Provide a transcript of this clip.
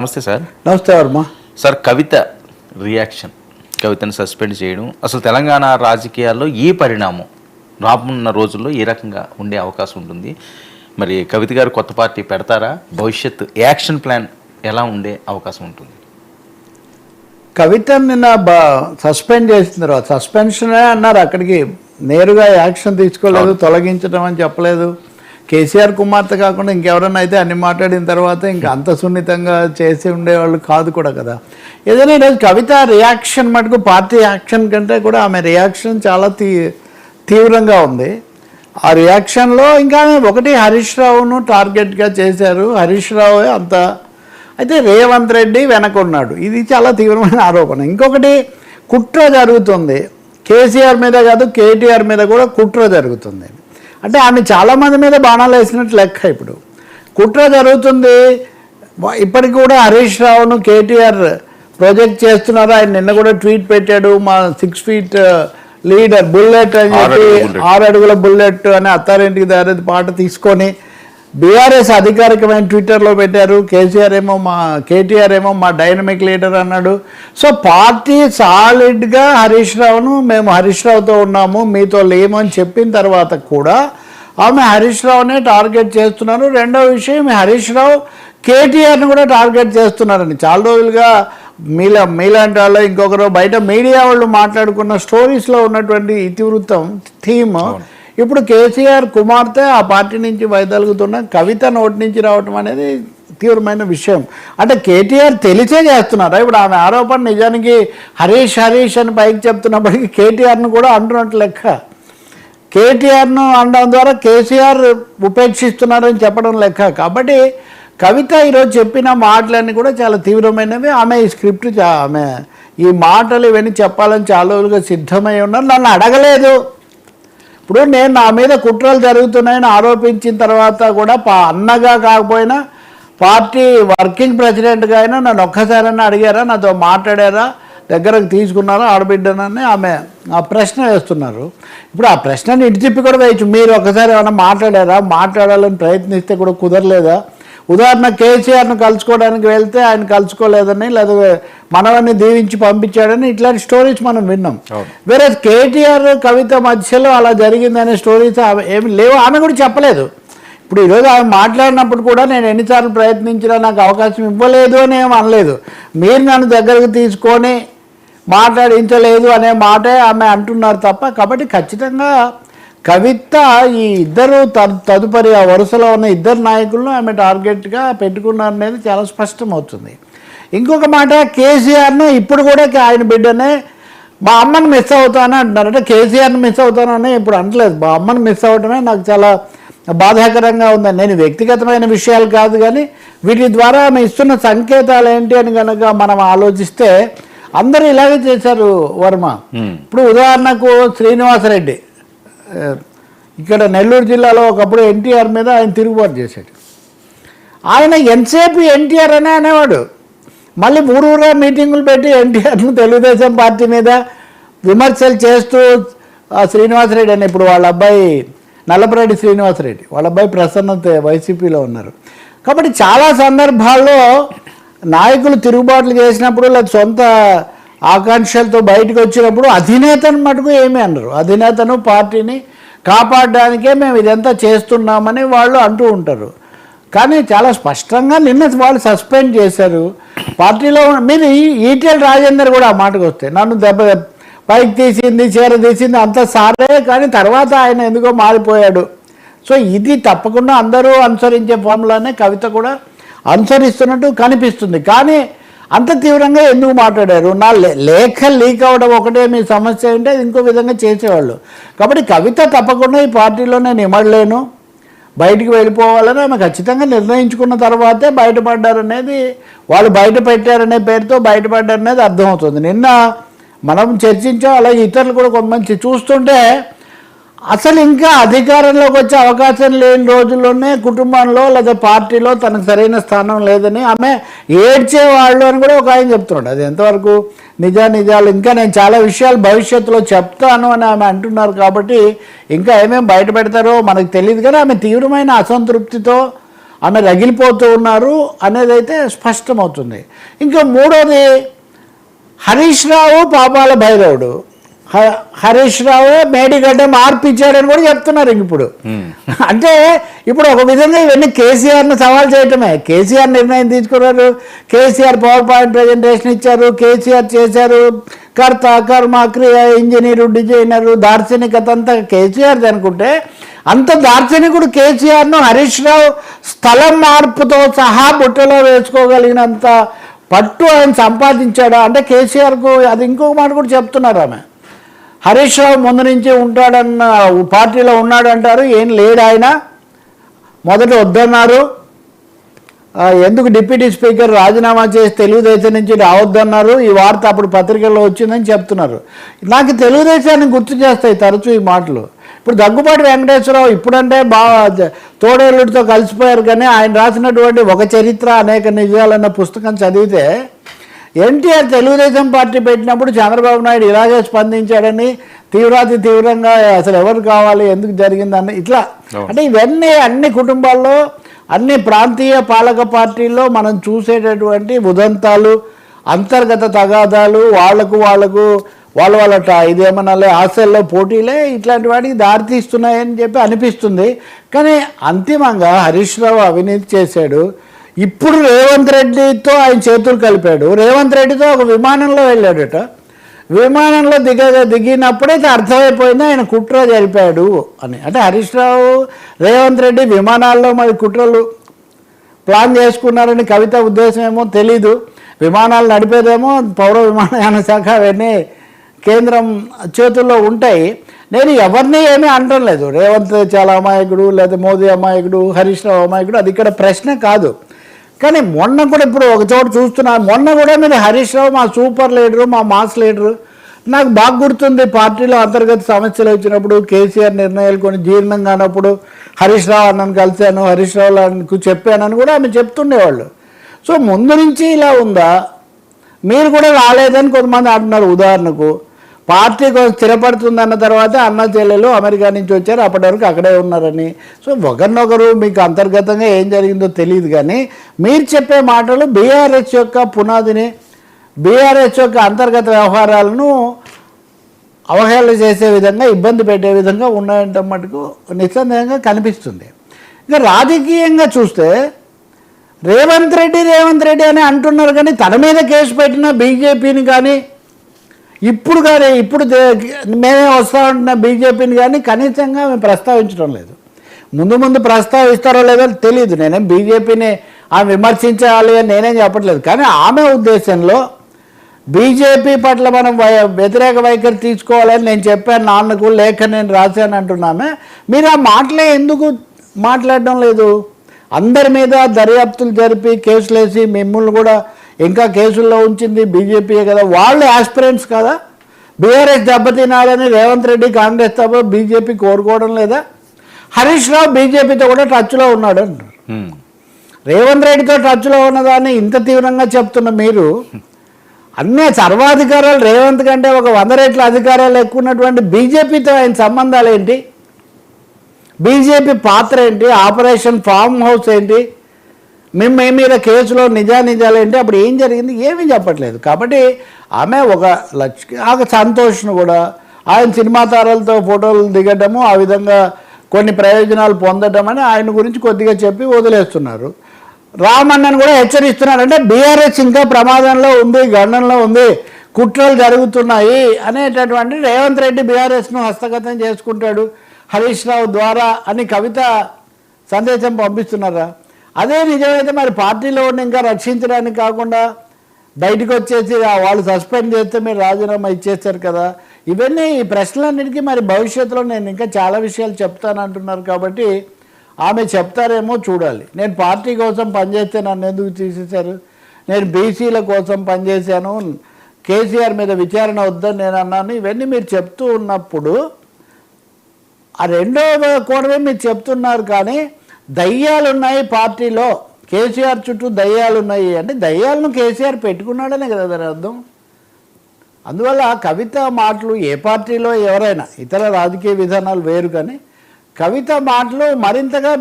నమస్తే సార్. నమస్తే వర్మ. సార్, కవిత రియాక్షన్, కవితను సస్పెండ్ చేయడం, అసలు తెలంగాణ రాజకీయాల్లో ఈ పరిణామం రానున్న రోజుల్లో ఏ రకంగా ఉండే అవకాశం ఉంటుంది? మరి కవిత గారు కొత్త పార్టీ పెడతారా? భవిష్యత్ యాక్షన్ ప్లాన్ ఎలా ఉండే అవకాశం ఉంటుంది? కవిత నిన్న సస్పెండ్ చేసిన తర్వాత సస్పెన్షనే అన్నారు, అక్కడికి నేరుగా యాక్షన్ తీసుకోలేదు, తొలగించడం అని చెప్పలేదు. కేసీఆర్ కుమార్తె కాకుండా ఇంకెవరన్నా అయితే అన్ని మాట్లాడిన తర్వాత ఇంకా అంత సున్నితంగా చేసి ఉండేవాళ్ళు కాదు కూడా కదా. ఏదైనా ఈరోజు కవిత రియాక్షన్ మటుకు పార్టీ యాక్షన్ కంటే కూడా ఆమె రియాక్షన్ చాలా తీవ్రంగా ఉంది. ఆ రియాక్షన్లో ఇంకా ఒకటి హరీష్ రావును టార్గెట్గా చేశారు. హరీష్ రావు అంత అయితే రేవంత్ రెడ్డి వెనకున్నాడు, ఇది చాలా తీవ్రమైన ఆరోపణ. ఇంకొకటి కుట్ర జరుగుతుంది, కేసీఆర్ మీద కాదు కేటీఆర్ మీద కూడా కుట్ర జరుగుతుంది. అంటే ఆమె చాలామంది మీద బాణాలు వేసినట్టు లెక్క. ఇప్పుడు కుట్ర జరుగుతుంది. ఇప్పటికి కూడా హరీష్ రావును కేటీఆర్ ప్రొజెక్ట్ చేస్తున్నారు. ఆయన నిన్న కూడా ట్వీట్ పెట్టాడు, మా 6 feet లీడర్ బుల్లెట్ అని చెప్పి 6 అడుగుల బుల్లెట్ అని అత్తారింటికి దారేది పాట తీసుకొని బీఆర్ఎస్ అధికారికమైన ట్విట్టర్లో పెట్టారు. కేటీఆర్ ఏమో మా డైనమిక్ లీడర్ అన్నాడు. సో పార్టీ సాలిడ్గా హరీష్ రావును మేము హరీష్ రావుతో ఉన్నాము మీతో లేము అని చెప్పిన తర్వాత కూడా ఆమె హరీష్ రావునే టార్గెట్ చేస్తున్నారు. రెండవ విషయం, హరీష్ రావు కేటీఆర్ని కూడా టార్గెట్ చేస్తున్నారని చాలా రోజులుగా మీలాంటి వాళ్ళు ఇంకొకరు బయట మీడియా వాళ్ళు మాట్లాడుకున్న స్టోరీస్లో ఉన్నటువంటి ఇతివృత్తం థీమ్ ఇప్పుడు కేసీఆర్ కుమార్తె ఆ పార్టీ నుంచి వైదొలుగుతున్న కవిత నోటి నుంచి రావటం అనేది తీవ్రమైన విషయం. అంటే కేటీఆర్ తెలిసే చేస్తున్నారా? ఇప్పుడు ఆమె ఆరోపణ నిజానికి హరీష్ అని పైకి చెప్తున్నప్పటికీ కేటీఆర్ను కూడా అంటున్నట్టు లెక్క. కేటీఆర్ను అనడం ద్వారా కేసీఆర్ ఉపేక్షిస్తున్నారని చెప్పడం లెక్క. కాబట్టి కవిత ఈరోజు చెప్పిన మాటలన్నీ కూడా చాలా తీవ్రమైనవి. ఆమె ఈ స్క్రిప్ట్ ఆమె ఈ మాటలు ఇవన్నీ చెప్పాలని చాలా రోజులుగా సిద్ధమై ఉన్నారు. నన్ను అడగలేదు. ఇప్పుడు నేను నా మీద కుట్రలు జరుగుతున్నాయని ఆరోపించిన తర్వాత కూడా అన్నగా కాకపోయినా పార్టీ వర్కింగ్ ప్రెసిడెంట్గా అయినా నన్ను ఒక్కసారైనా అడిగారా, నాతో మాట్లాడారా, దగ్గరకు తీసుకున్నారా ఆడబిడ్డనని ఆమె ఆ ప్రశ్న వేస్తున్నారు. ఇప్పుడు ఆ ప్రశ్నని ఇటు తిప్పి కూడా వేయచ్చు, మీరు ఒక్కసారి ఏమైనా మాట్లాడారా, మాట్లాడాలని ప్రయత్నిస్తే కూడా కుదరలేదా? ఉదాహరణ కేసీఆర్ను కలుసుకోవడానికి వెళ్తే ఆయన కలుసుకోలేదని, లేదా మనవన్ని దీవించి పంపించాడని ఇట్లాంటి స్టోరీస్ మనం విన్నాం. వేరే కేటీఆర్ కవిత మధ్యలో అలా జరిగిందనే స్టోరీస్ ఏమి లేవు, ఆమె కూడా చెప్పలేదు. ఇప్పుడు ఈరోజు ఆమె మాట్లాడినప్పుడు కూడా నేను ఎన్నిసార్లు ప్రయత్నించినా నాకు అవకాశం ఇవ్వలేదు అని ఏమి అనలేదు. మీరు నన్ను దగ్గరకు తీసుకొని మాట్లాడించలేదు అనే మాటే ఆమె అంటున్నారు తప్ప. కాబట్టి ఖచ్చితంగా కవిత ఈ ఇద్దరు తదుపరి ఆ వరుసలో ఉన్న ఇద్దరు నాయకులను ఆమె టార్గెట్గా పెట్టుకున్నారనేది చాలా స్పష్టమవుతుంది. ఇంకొక మాట, కేసీఆర్ను ఇప్పుడు కూడా ఆయన బిడ్డనే మా అమ్మని మిస్ అవుతాను అంటున్నారు. అంటే కేసీఆర్ని మిస్ అవుతానని ఇప్పుడు అనట్లేదు, మా అమ్మని మిస్ అవ్వడమే నాకు చాలా బాధాకరంగా ఉందని. నేను వ్యక్తిగతమైన విషయాలు కాదు, కానీ వీటి ద్వారా ఆమె ఇస్తున్న సంకేతాలు ఏంటి అని కనుక మనం ఆలోచిస్తే అందరూ ఇలాగే చేశారు వర్మ. ఇప్పుడు ఉదాహరణకు శ్రీనివాసరెడ్డి ఇక్కడ నెల్లూరు జిల్లాలో ఒకప్పుడు ఎన్టీఆర్ మీద ఆయన తిరుగుబాటు చేశాడు. ఆయన ఎంతసేపు ఎన్టీఆర్ అనే అనేవాడు. మళ్ళీ ఊరూరా మీటింగులు పెట్టి ఎన్టీఆర్ను తెలుగుదేశం పార్టీ మీద విమర్శలు చేస్తూ శ్రీనివాసరెడ్డి అని, ఇప్పుడు వాళ్ళ అబ్బాయి నల్లపరెడ్డి శ్రీనివాసరెడ్డి వాళ్ళ అబ్బాయి ప్రసన్నత వైసీపీలో ఉన్నారు. కాబట్టి చాలా సందర్భాల్లో నాయకులు తిరుగుబాట్లు చేసినప్పుడు లేదా సొంత ఆకాంక్షలతో బయటకు వచ్చినప్పుడు అధినేతను మటుకు ఏమీ అన్నారు. అధినేతను పార్టీని కాపాడడానికే మేము ఇదంతా చేస్తున్నామని వాళ్ళు అంటూ ఉంటారు. కానీ చాలా స్పష్టంగా నిన్న వాళ్ళు సస్పెండ్ చేశారు పార్టీలో. మీరు ఈటెల రాజేందర్ కూడా ఆ మాటకు వస్తే నన్ను పైకి తీసింది తీసింది అంత సారే, కానీ తర్వాత ఆయన ఎందుకో మారిపోయాడు. సో ఇది తప్పకుండా అందరూ అనుసరించే ఫార్ములానే కవిత కూడా అనుసరిస్తున్నట్టు కనిపిస్తుంది. కానీ అంత తీవ్రంగా ఎందుకు మాట్లాడారు? నా లేఖ లీక్ అవ్వడం ఒకటే మీ సమస్య అంటే ఇంకో విధంగా చేసేవాళ్ళు. కాబట్టి కవిత తప్పకుండా ఈ పార్టీలో నేను ఇమడలేను, బయటికి వెళ్ళిపోవాలని ఆమె ఖచ్చితంగా నిర్ణయించుకున్న తర్వాతే బయటపడ్డారనేది, వాళ్ళు బయట పెట్టారనే పేరుతో బయటపడ్డారనేది అర్థమవుతుంది. నిన్న మనం చర్చించాం, అలాగే ఇతరులు కూడా కొంతమంది చూస్తుంటే అసలు ఇంకా అధికారంలోకి వచ్చే అవకాశం లేని రోజుల్లోనే కుటుంబంలో లేదా పార్టీలో తనకు సరైన స్థానం లేదని ఆమె ఏడ్చేవాళ్ళు అని కూడా ఒక ఆయన చెప్తున్నాడు. అది ఎంతవరకు నిజాలు ఇంకా నేను చాలా విషయాలు భవిష్యత్తులో చెప్తాను అని ఆమె అంటున్నారు. కాబట్టి ఇంకా ఏమేమి బయట పెడతారో మనకు తెలియదు, కానీ ఆమె తీవ్రమైన అసంతృప్తితో ఆమె రగిలిపోతూ ఉన్నారు అనేది అయితే స్పష్టమవుతుంది. ఇంకా మూడోది హరీష్ రావు పాపాల భైరవుడు. హరీష్ రావు మేడిగడ్డ మార్పిచ్చాడని కూడా చెప్తున్నారు ఇప్పుడు. అంటే ఇప్పుడు ఒక విధంగా ఇవన్నీ కేసీఆర్ను సవాల్ చేయటమే. కేసీఆర్ నిర్ణయం తీసుకున్నారు, కేసీఆర్ పవర్ పాయింట్ ప్రజెంటేషన్ ఇచ్చారు, కేసీఆర్ చేశారు, కర్త కర్మ క్రియ ఇంజనీరు డిజైనరు దార్శనికత అంతా కేసీఆర్ అనుకుంటే అంత దార్శనికుడు కేసీఆర్ను హరీష్ రావు స్థలం మార్పుతో సహా బుట్టలో వేసుకోగలిగినంత పట్టు ఆయన సంపాదించాడా అంటే కేసీఆర్కు అది ఇంకొక మాట కూడా చెప్తున్నారు. ఆమె హరీష్ రావు ముందు నుంచి ఉంటాడన్న పార్టీలో ఉన్నాడంటారు, ఏం లేడు ఆయన, మొదట వద్దన్నారు, ఎందుకు డిప్యూటీ స్పీకర్ రాజీనామా చేసి తెలుగుదేశం నుంచి రావద్దన్నారు, ఈ వార్త అప్పుడు పత్రికల్లో వచ్చిందని చెప్తున్నారు. నాకు తెలుగుదేశాన్ని గుర్తు చేస్తాయి తరచూ ఈ మాటలు. ఇప్పుడు దగ్గుబాటి వెంకటేశ్వరరావు ఇప్పుడంటే బాగా తోడేళ్ళుడితో కలిసిపోయారు, కానీ ఆయన రాసినటువంటి ఒక చరిత్ర అనేక నిజాలన్న పుస్తకం చదివితే ఎన్టీఆర్ తెలుగుదేశం పార్టీ పెట్టినప్పుడు చంద్రబాబు నాయుడు ఇలాగే స్పందించాడని తీవ్రంగా అసలు ఎవరు కావాలి ఎందుకు జరిగిందని ఇట్లా అంటే ఇవన్నీ అన్ని కుటుంబాల్లో అన్ని ప్రాంతీయ పాలక పార్టీల్లో మనం చూసేటటువంటి ఉదంతాలు, అంతర్గత తగాదాలు, వాళ్ళ ఇదేమన్నా ఆశల్లో పోటీలే ఇట్లాంటి వాటికి దారితీస్తున్నాయని చెప్పి అనిపిస్తుంది. కానీ అంతిమంగా హరీష్ రావు అవినీతి చేశాడు. ఇప్పుడు రేవంత్ రెడ్డితో ఆయన చేతులు కలిపాడు. రేవంత్ రెడ్డితో ఒక విమానంలో వెళ్ళాడట. విమానంలో దిగినప్పుడే అర్థమైపోయింది ఆయన కుట్ర జరిపాడు అని. అంటే హరీష్ రావు రేవంత్ రెడ్డి విమానాల్లో మరి కుట్రలు ప్లాన్ చేసుకున్నారని కవిత ఉద్దేశం ఏమో తెలీదు. విమానాలు నడిపేదేమో పౌర విమానయాన శాఖ అవన్నీ కేంద్రం చేతుల్లో ఉంటాయి. నేను ఎవరిని ఏమీ అనడం లేదు, రేవంత్ చాలా అమాయకుడు లేదా మోదీ అమాయకుడు హరీష్ రావు అమాయకుడు, అది ఇక్కడ ప్రశ్న కాదు. కానీ మొన్న కూడా ఇప్పుడు ఒక చోట చూస్తున్నాను, మొన్న కూడా మీరు హరీష్ రావు మా సూపర్ లీడరు, మా మాస్ లీడరు. నాకు బాగా గుర్తుంది, పార్టీలో అంతర్గత సమస్యలు వచ్చినప్పుడు కేసీఆర్ నిర్ణయాలు కొన్ని జీర్ణం కానప్పుడు హరీష్ రావు అన్నను కలిశాను, హరీష్ రావుకు చెప్పానని కూడా ఆమె చెప్తుండేవాళ్ళు. సో ముందు నుంచి ఇలా ఉందా? మీరు కూడా రాలేదని కొంతమంది అంటున్నారు. ఉదాహరణకు పార్టీ కొంచెం స్థిరపడుతుందన్న తర్వాత అన్న చెల్లెలు అమెరికా నుంచి వచ్చారు, అప్పటి వరకు అక్కడే ఉన్నారని. సో ఒకరినొకరు మీకు అంతర్గతంగా ఏం జరిగిందో తెలియదు, కానీ మీరు చెప్పే మాటలు బీఆర్ఎస్ యొక్క పునాదిని, బీఆర్ఎస్ యొక్క అంతర్గత వ్యవహారాలను అవహేళన చేసే విధంగా, ఇబ్బంది పెట్టే విధంగా ఉన్నాయంటే మటుకు నిస్సందేహంగా కనిపిస్తుంది. ఇక రాజకీయంగా చూస్తే రేవంత్ రెడ్డి అని అంటున్నారు, కానీ తన మీద కేసు పెట్టిన బీజేపీని కానీ ఇప్పుడు మేమే వస్తా ఉంటున్న బీజేపీని కానీ కనీసంగా మేము ప్రస్తావించడం లేదు. ముందు ప్రస్తావిస్తారో లేదో తెలియదు. నేనేం బీజేపీని ఆమె విమర్శించాలి అని నేనేం చెప్పట్లేదు, కానీ ఆమె ఉద్దేశంలో బీజేపీ పట్ల మనం వ్యతిరేక వైఖరి తీసుకోవాలని నేను చెప్పాను, నాన్నకు లేఖ నేను రాశాను అంటున్నామే. మీరు ఆ మాటలే ఎందుకు మాట్లాడడం లేదు? అందరి మీద దర్యాప్తులు జరిపి కేసులేసి మిమ్మల్ని కూడా ఇంకా కేసుల్లో ఉంచింది బీజేపీయే కదా, వాళ్ళు ఆస్పిరెంట్స్ కదా. బీఆర్ఎస్ దెబ్బతినాలని రేవంత్ రెడ్డి కాంగ్రెస్ తప్ప బీజేపీ కోరుకోవడం లేదా? హరీష్ రావు బీజేపీతో కూడా టచ్లో ఉన్నాడు అంటారు. రేవంత్ రెడ్డితో టచ్లో ఉన్నదాన్ని ఇంత తీవ్రంగా చెప్తున్న మీరు అన్నీ సర్వాధికారాలు రేవంత్ కంటే ఒక 100 రెట్ల అధికారాలు ఎక్కువ ఉన్నటువంటి బీజేపీతో ఆయన సంబంధాలు ఏంటి? బీజేపీ పాత్ర ఏంటి? ఆపరేషన్ ఫామ్ హౌస్ ఏంటి? మీ మీద కేసులో నిజాలు ఏంటి? అప్పుడు ఏం జరిగింది? ఏమీ చెప్పట్లేదు. కాబట్టి ఆమె ఒక సంతోష్ను కూడా ఆయన సినిమా తారలతో ఫోటోలు దిగడము, ఆ విధంగా కొన్ని ప్రయోజనాలు పొందడం అని ఆయన గురించి కొద్దిగా చెప్పి వదిలేస్తున్నారు. రామన్నను కూడా హెచ్చరిస్తున్నారు. అంటే బీఆర్ఎస్ ఇంకా ప్రమాదంలో ఉంది, గండంలో ఉంది, కుట్రలు జరుగుతున్నాయి అనేటటువంటి రేవంత్ రెడ్డి బీఆర్ఎస్ను హస్తగతం చేసుకుంటాడు హరీష్ రావు ద్వారా అని కవిత సందేశం పంపిస్తున్నారా? అదే నిజమైతే మరి పార్టీలో ఉండి ఇంకా రక్షించడానికి కాకుండా బయటకు వచ్చేసి వాళ్ళు సస్పెండ్ చేస్తే మీరు రాజీనామా ఇచ్చేస్తారు కదా. ఇవన్నీ ఈ ప్రశ్నలన్నిటికీ మరి భవిష్యత్తులో నేను ఇంకా చాలా విషయాలు చెప్తానంటున్నారు. కాబట్టి ఆమె చెప్తారేమో చూడాలి. నేను పార్టీ కోసం పనిచేస్తే నన్ను ఎందుకు తీసేశారు, నేను బీసీల కోసం పనిచేశాను, కేసీఆర్ మీద విచారణ వద్దని నేను అన్నాను, ఇవన్నీ మీరు చెప్తూ ఉన్నప్పుడు ఆ రెండో కోణమే మీరు చెప్తున్నారు. కానీ దయ్యాలున్నాయి పార్టీలో, కేసీఆర్ చుట్టూ దయ్యాలున్నాయి అంటే దయ్యాలను కేసీఆర్ పెట్టుకున్నాడనే కదా దాని అర్థం. అందువల్ల కవిత మాటలు ఏ పార్టీలో ఎవరైనా ఇతర రాజకీయ విధానాలు వేరు, కానీ కవిత మాటలు మరింతగా